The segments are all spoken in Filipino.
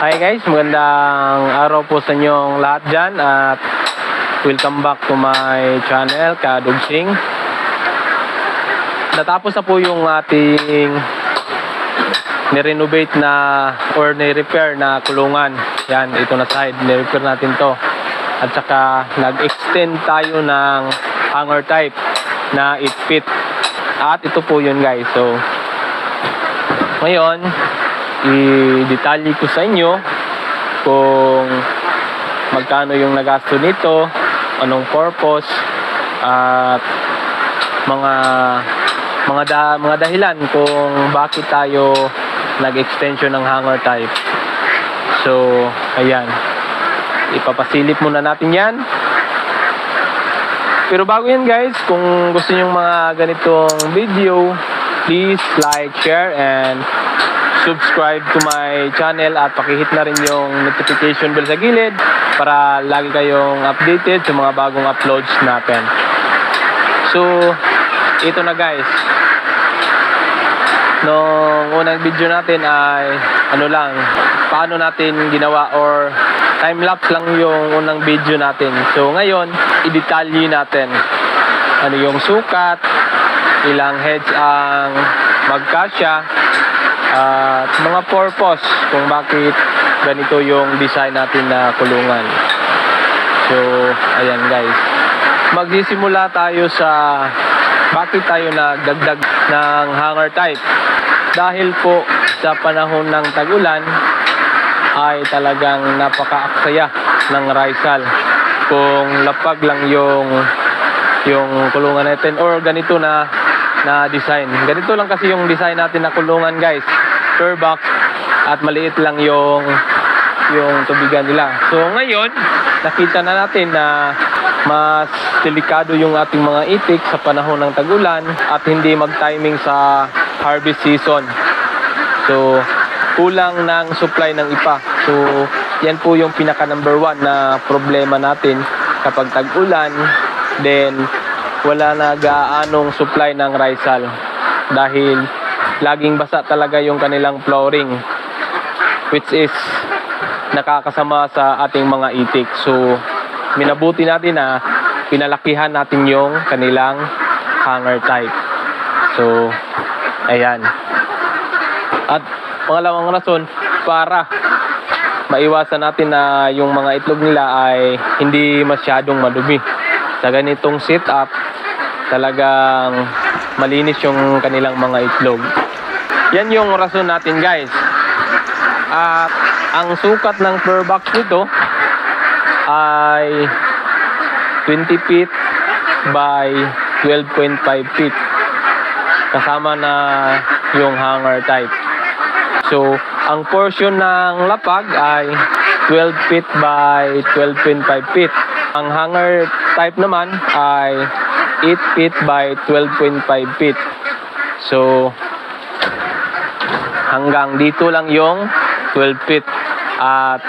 Hi guys, magandang araw po sa inyong lahat dyan at welcome back to my channel, Kadugsing. Natapos na po yung ating nirenovate na or ni-repair na kulungan. Yan, ito na side, ni-repair natin to. At saka nag-extend tayo ng hanger type na 8 feet. At ito po yun guys. So, ngayon, i-detalye ko sa inyo kung magkano yung nagasto nito, anong purpose, at mga dahilan kung bakit tayo nag-extension ng hanger type. So, ayan. Ipapasilip muna natin yan. Pero bago yan guys, kung gusto nyo mga ganitong video, please like, share, and subscribe to my channel at pakihit na rin yung notification bell sa gilid para lagi kayong updated sa mga bagong uploads natin. So, ito na guys. Nung unang video natin ay paano natin ginawa or time-lapse lang yung unang video natin. So, ngayon, i-detalye natin ano yung sukat, ilang heads ang magkasya, at mga purpose kung bakit ganito yung design natin na kulungan. So, ayan guys. Magsisimula tayo sa bakit tayo nagdagdag ng hanger type. Dahil po sa panahon ng tag-ulan ay talagang napaka-aksaya ng Rizal. Kung lapag lang yung kulungan natin or ganito na design. Ganito lang kasi yung design natin na kulungan guys. Curve box at maliit lang yung tubigan nila. So ngayon, nakita na natin na mas delikado yung ating mga itik sa panahon ng tag-ulan at hindi mag-timing sa harvest season. So kulang ng supply ng ipa. So yan po yung pinaka number 1 na problema natin kapag tag-ulan. Then wala na gaanong supply ng Rizal dahil laging basa talaga yung kanilang flooring, which is nakakasama sa ating mga itik. So minabuti natin na pinalakihan natin yung kanilang hanger type. So ayan. At pangalawang rason, para maiwasan natin na yung mga itlog nila ay hindi masyadong madumi. Sa ganitong setup, talagang malinis yung kanilang mga itlog. Yan yung rason natin guys. Ang sukat ng per box nito ay 20 feet by 12.5 feet. Kasama na yung hanger type. So, ang portion ng lapag ay 12 feet by 12.5 feet. Ang hanger type naman ay 8 feet by 12.5 feet. So, hanggang dito lang yung 12 feet at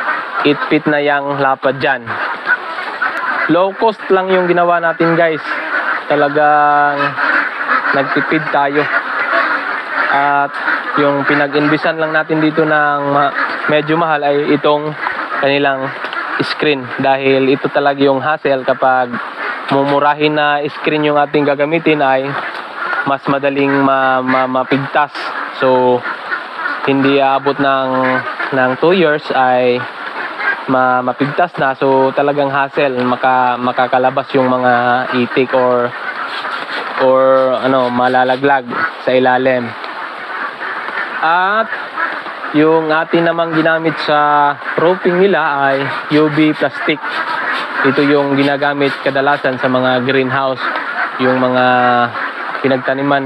8 feet na yung lapad dyan. Low cost lang yung ginawa natin guys. Talagang nagtipid tayo. At yung pinag-invisan lang natin dito ng medyo mahal ay itong kanilang screen. Dahil ito talaga yung hassle kapag mumurahin na screen yung ating gagamitin ay mas madaling mapigtas. So, hindi aabot ng 2 years ay mapigtas na. So talagang hassle, makakalabas yung mga itik or malalaglag sa ilalim. At yung atin namang ginamit sa roofing nila ay UV plastic. Ito yung ginagamit kadalasan sa mga greenhouse, yung mga pinagtaniman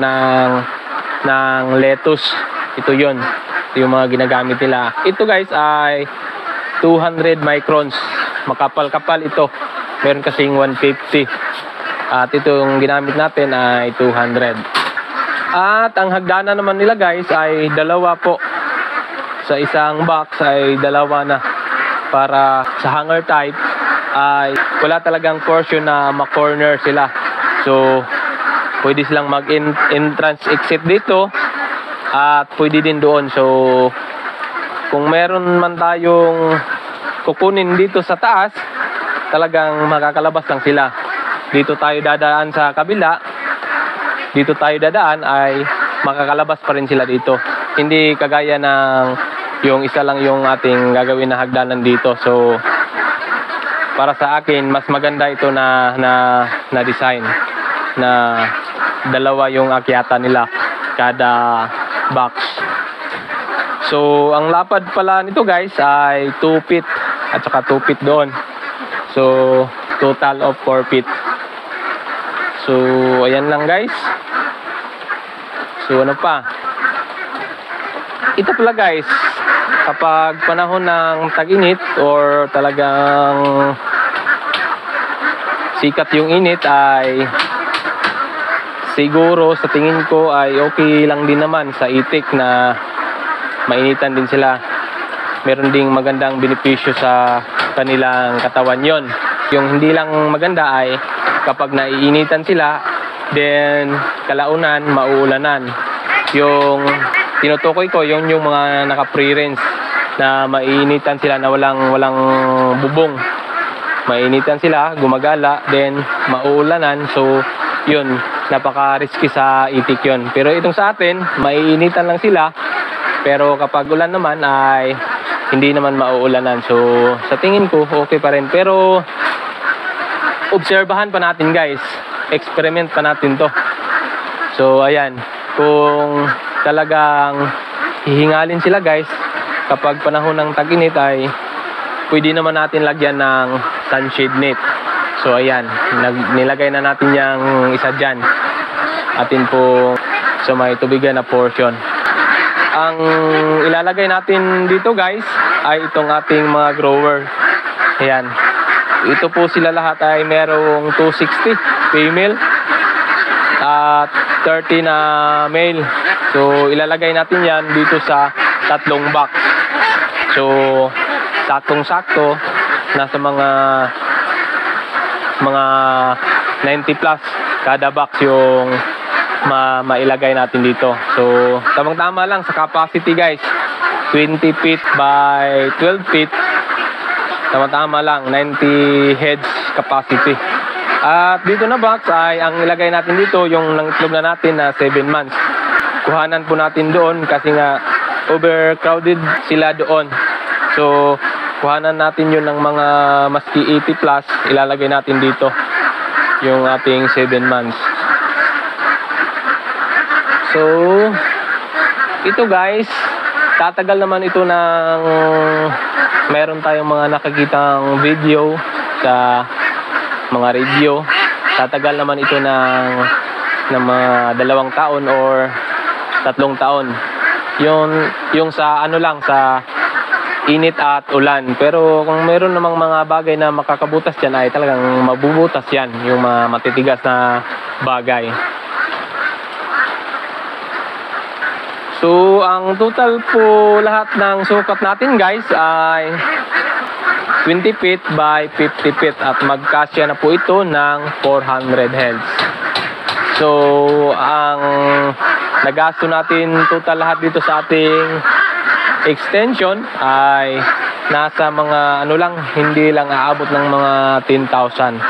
ng lettuce. Ito yun. Yung mga ginagamit nila. Ito guys ay 200 microns. Makapal-kapal ito. Meron kasing 150. At ito yung ginamit natin ay 200. At ang hagdanan naman nila guys ay 2 po. Sa isang box ay 2 na. Para sa hanger type ay wala talagang portion na ma-corner sila. So pwede silang mag-entrance exit dito. At pwede din doon. So kung meron man tayong kukunin dito sa taas, talagang makakalabas lang sila. Dito tayo dadaan sa kabila, dito tayo dadaan ay makakalabas pa rin sila dito. Hindi kagaya ng yung isa lang yung ating gagawin na hagdanan dito. So para sa akin, mas maganda ito na design na dalawa yung akyatan nila kada box. So ang lapad pala nito guys ay 2 feet at saka 2 feet doon. So total of 4 feet. So ayan lang guys. So ano pa? Ito pala guys, kapag panahon ng tag-init or talagang sikat yung init ay siguro sa tingin ko ay okay lang din naman sa itik na mainitan din sila. Meron ding magandang benepisyo sa kanilang katawan yon. Yung hindi lang maganda ay kapag naiinitan sila, then kalaunan, mauulanan. Yung tinutukoy ko, yung mga naka-pre-rinse na maiinitan sila na walang bubong. Mainitan sila, gumagala, then mauulanan. So, yun, napaka-risky sa itik yun. Pero itong sa atin, maiinitan lang sila. Pero kapag ulan naman ay hindi naman mauulanan. So, sa tingin ko, okay pa rin. Pero, obserbahan pa natin guys. Experiment pa natin to. So, ayan. Kung talagang hihingalin sila guys, kapag panahon ng tag-init ay pwede naman natin lagyan ng sunshade net. So, ayan. Nilagay na natin yung isa dyan. Atin po sa may tubigan na portion. Ang ilalagay natin dito guys ay itong ating mga grower. Ayan. Ito po sila lahat ay merong 260 female at 30 na male. So ilalagay natin yan dito sa tatlong box. So saktong-sakto nasa mga 90 plus kada box yung mailagay natin dito. So, tamang-tama lang sa capacity guys. 20 feet by 12 feet. Tamang-tama lang. 90 heads capacity. At dito na box ay ang ilagay natin dito yung nangitlog na natin na 7 months. Kuhanan po natin doon kasi nga overcrowded sila doon. So, kuhanan natin yun ng mga maski 80 plus. Ilalagay natin dito yung ating 7 months. So, ito guys, tatagal naman ito ng meron tayong mga nakakitang video sa mga review. Tatagal naman ito ng mga 2 taon or 3 taon. Yung sa ano lang, sa init at ulan. Pero kung meron namang mga bagay na makakabutas dyan ay talagang mabubutas yan. Yung mga matitigas na bagay. So, ang total po lahat ng sukat natin guys ay 20 feet by 50 feet at magkasya na po ito ng 400 heads. So, ang nagasto natin total lahat dito sa ating extension ay nasa mga ano lang, hindi lang aabot ng mga 10,000.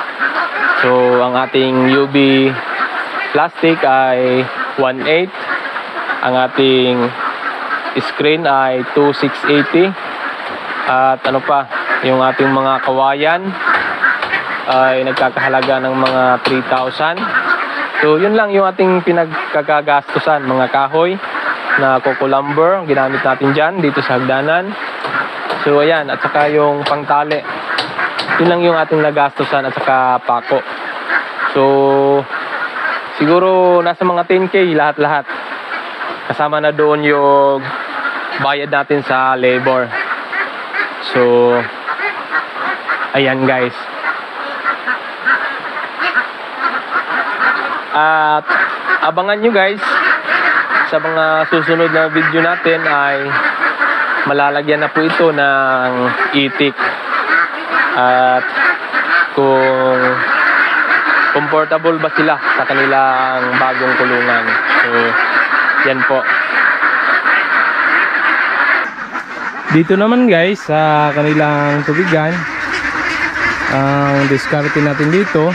So, ang ating UV plastic ay 1.8. Ang ating screen ay 2,680. At ano pa, yung ating mga kawayan ay nagkakahalaga ng mga 3,000. So yun lang yung ating pinagkakagastusan, mga kahoy na coco lumber, ginamit natin dyan dito sa hagdanan. So ayan, at saka yung pangtali. Yun lang yung ating nagastusan at saka pako. So siguro nasa mga 10K lahat-lahat. Kasama na doon yung bayad natin sa labor. So, ayan guys. At abangan nyo guys, sa mga susunod na video natin ay malalagyan na po ito ng itik. At kung comfortable ba sila sa kanilang bagong kulungan. So, yan po. Dito naman guys sa kanilang tubigan, ang diskarte natin dito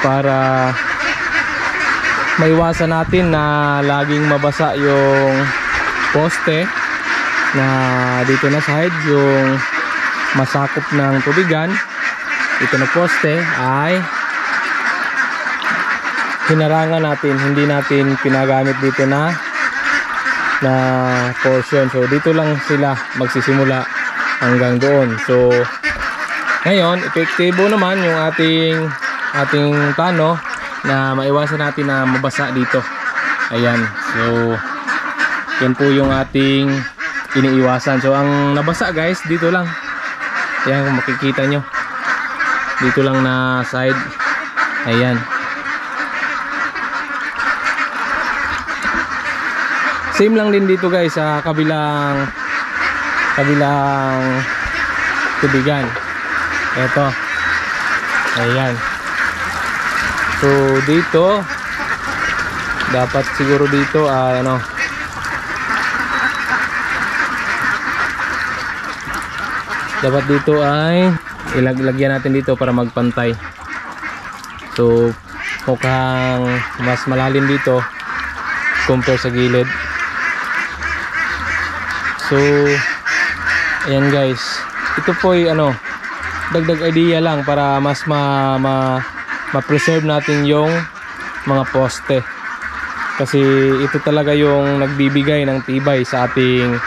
para maiwasan natin na laging mabasa yung poste na dito na side, yung masakop ng tubigan. Ito na poste ay hinarangan natin, hindi natin pinagamit dito na portion. So dito lang sila magsisimula hanggang doon. So ngayon epektibo naman yung ating plano na maiwasan natin na mabasa dito. Ayan, so yan po yung ating iniiwasan. So ang nabasa guys dito lang, ayan kung makikita nyo, dito lang na side. Ayan, same lang din dito guys sa kabilang tubigan. Eto, ayan. So dito dapat siguro dito ay dapat dito ay ilagyan natin dito para magpantay. So mukhang mas malalim dito compare sa gilid. So ayan guys, ito po ay dagdag idea lang para mas ma-preserve natin yung mga poste, kasi ito talaga yung nagbibigay ng tibay sa ating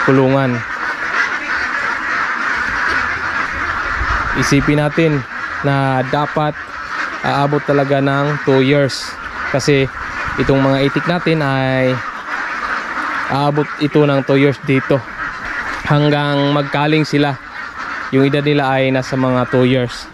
kulungan. Isipin natin na dapat aabot talaga ng 2 years, kasi itong mga itik natin ay aabot ito ng 2 years dito hanggang magkaling sila. Yung edad nila ay nasa mga 2 years.